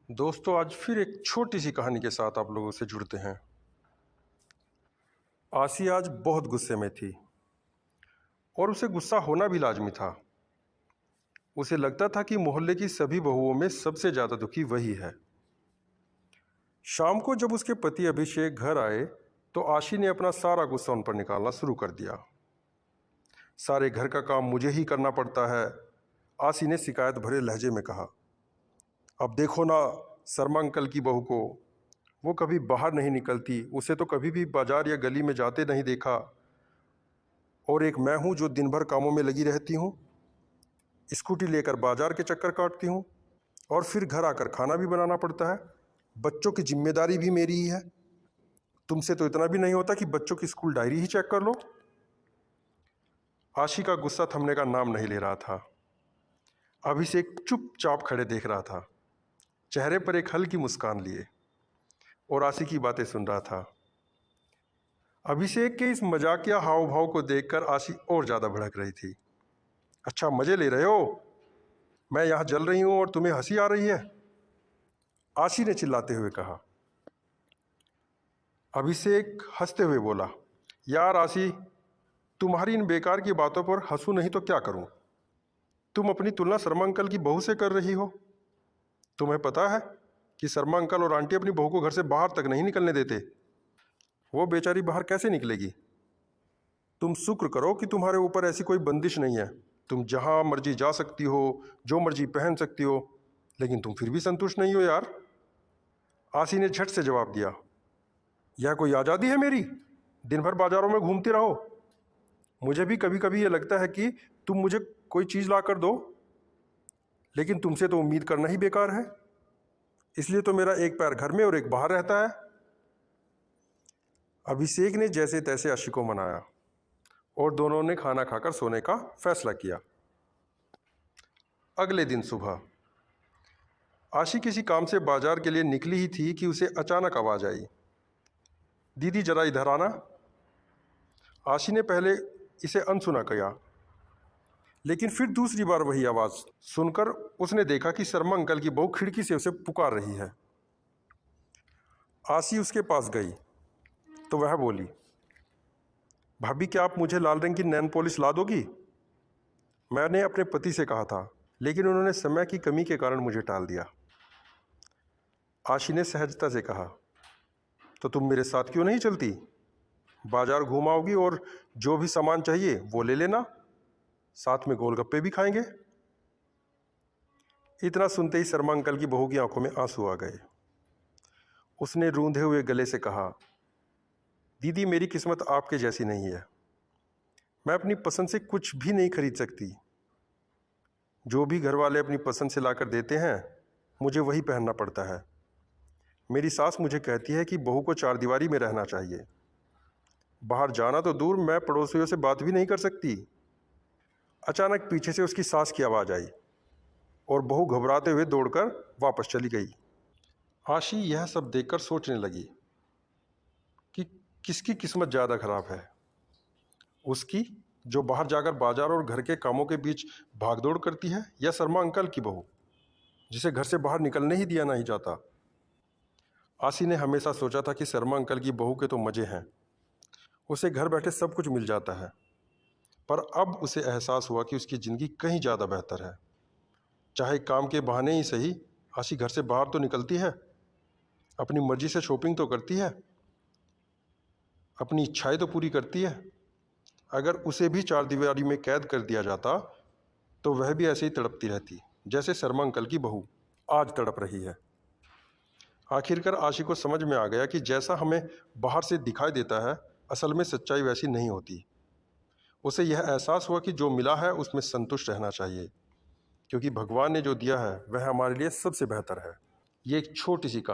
दोस्तों, आज फिर एक छोटी सी कहानी के साथ आप लोगों से जुड़ते हैं। आसी आज बहुत गुस्से में थी और उसे गुस्सा होना भी लाजमी था। उसे लगता था कि मोहल्ले की सभी बहुओं में सबसे ज़्यादा दुखी वही है। शाम को जब उसके पति अभिषेक घर आए तो आशी ने अपना सारा गुस्सा उन पर निकालना शुरू कर दिया। सारे घर का काम मुझे ही करना पड़ता है, आशी ने शिकायत भरे लहजे में कहा। अब देखो ना शर्मा अंकल की बहू को, वो कभी बाहर नहीं निकलती, उसे तो कभी भी बाजार या गली में जाते नहीं देखा। और एक मैं हूँ जो दिन भर कामों में लगी रहती हूँ, स्कूटी लेकर बाजार के चक्कर काटती हूँ और फिर घर आकर खाना भी बनाना पड़ता है। बच्चों की जिम्मेदारी भी मेरी ही है। तुमसे तो इतना भी नहीं होता कि बच्चों की स्कूल डायरी ही चेक कर लो। आशी का गुस्सा थमने का नाम नहीं ले रहा था। अभिषेक चुपचाप खड़े देख रहा था, चेहरे पर एक हल्की मुस्कान लिए, और आशी की बातें सुन रहा था। अभिषेक के इस मजाकिया हाव भाव को देखकर आशी और ज़्यादा भड़क रही थी। अच्छा, मज़े ले रहे हो? मैं यहाँ जल रही हूँ और तुम्हें हंसी आ रही है, आशी ने चिल्लाते हुए कहा। अभिषेक हंसते हुए बोला, यार आशी, तुम्हारी इन बेकार की बातों पर हंसूं नहीं तो क्या करूं? तुम अपनी तुलना शर्मा अंकल की बहू से कर रही हो। तुम्हें पता है कि शर्मा अंकल और आंटी अपनी बहू को घर से बाहर तक नहीं निकलने देते। वो बेचारी बाहर कैसे निकलेगी? तुम शुक्र करो कि तुम्हारे ऊपर ऐसी कोई बंदिश नहीं है। तुम जहाँ मर्जी जा सकती हो, जो मर्जी पहन सकती हो, लेकिन तुम फिर भी संतुष्ट नहीं हो यार। आशी ने झट से जवाब दिया, यह कोई आज़ादी है मेरी? दिन भर बाजारों में घूमती रहो। मुझे भी कभी कभी ये लगता है कि तुम मुझे कोई चीज़ ला कर दो, लेकिन तुमसे तो उम्मीद करना ही बेकार है। इसलिए तो मेरा एक पैर घर में और एक बाहर रहता है। अभिषेक ने जैसे तैसे आशी को मनाया और दोनों ने खाना खाकर सोने का फैसला किया। अगले दिन सुबह आशी किसी काम से बाजार के लिए निकली ही थी कि उसे अचानक आवाज़ आई, दीदी जरा इधर आना। आशी ने पहले इसे अनसुना किया, लेकिन फिर दूसरी बार वही आवाज़ सुनकर उसने देखा कि शर्मा अंकल की बहू खिड़की से उसे पुकार रही है। आशी उसके पास गई तो वह बोली, भाभी क्या आप मुझे लाल रंग की नैन पॉलिश ला दोगी? मैंने अपने पति से कहा था, लेकिन उन्होंने समय की कमी के कारण मुझे टाल दिया। आशी ने सहजता से कहा, तो तुम मेरे साथ क्यों नहीं चलती? बाजार घुमाओगी और जो भी सामान चाहिए वो ले लेना, साथ में गोलगप्पे भी खाएंगे। इतना सुनते ही शर्मा अंकल की बहू की आंखों में आंसू आ गए। उसने रूंधे हुए गले से कहा, दीदी मेरी किस्मत आपके जैसी नहीं है। मैं अपनी पसंद से कुछ भी नहीं खरीद सकती। जो भी घर वाले अपनी पसंद से लाकर देते हैं मुझे वही पहनना पड़ता है। मेरी सास मुझे कहती है कि बहू को चारदीवारी में रहना चाहिए। बाहर जाना तो दूर, मैं पड़ोसियों से बात भी नहीं कर सकती। अचानक पीछे से उसकी सास की आवाज़ आई और बहू घबराते हुए दौड़कर वापस चली गई। आशी यह सब देखकर सोचने लगी कि किसकी किस्मत ज़्यादा खराब है, उसकी जो बाहर जाकर बाजार और घर के कामों के बीच भागदौड़ करती है, या शर्मा अंकल की बहू जिसे घर से बाहर निकलने ही दिया नहीं जाता। आशी ने हमेशा सोचा था कि शर्मा अंकल की बहू के तो मज़े हैं, उसे घर बैठे सब कुछ मिल जाता है, पर अब उसे एहसास हुआ कि उसकी ज़िंदगी कहीं ज़्यादा बेहतर है। चाहे काम के बहाने ही सही, आशी घर से बाहर तो निकलती है, अपनी मर्जी से शॉपिंग तो करती है, अपनी इच्छाएं तो पूरी करती है। अगर उसे भी चारदीवारी में कैद कर दिया जाता तो वह भी ऐसे ही तड़पती रहती, जैसे शर्मा अंकल की बहू आज तड़प रही है। आखिरकार आशी को समझ में आ गया कि जैसा हमें बाहर से दिखाई देता है, असल में सच्चाई वैसी नहीं होती। उसे यह एहसास हुआ कि जो मिला है उसमें संतुष्ट रहना चाहिए, क्योंकि भगवान ने जो दिया है वह हमारे लिए सबसे बेहतर है। ये एक छोटी सी कहानी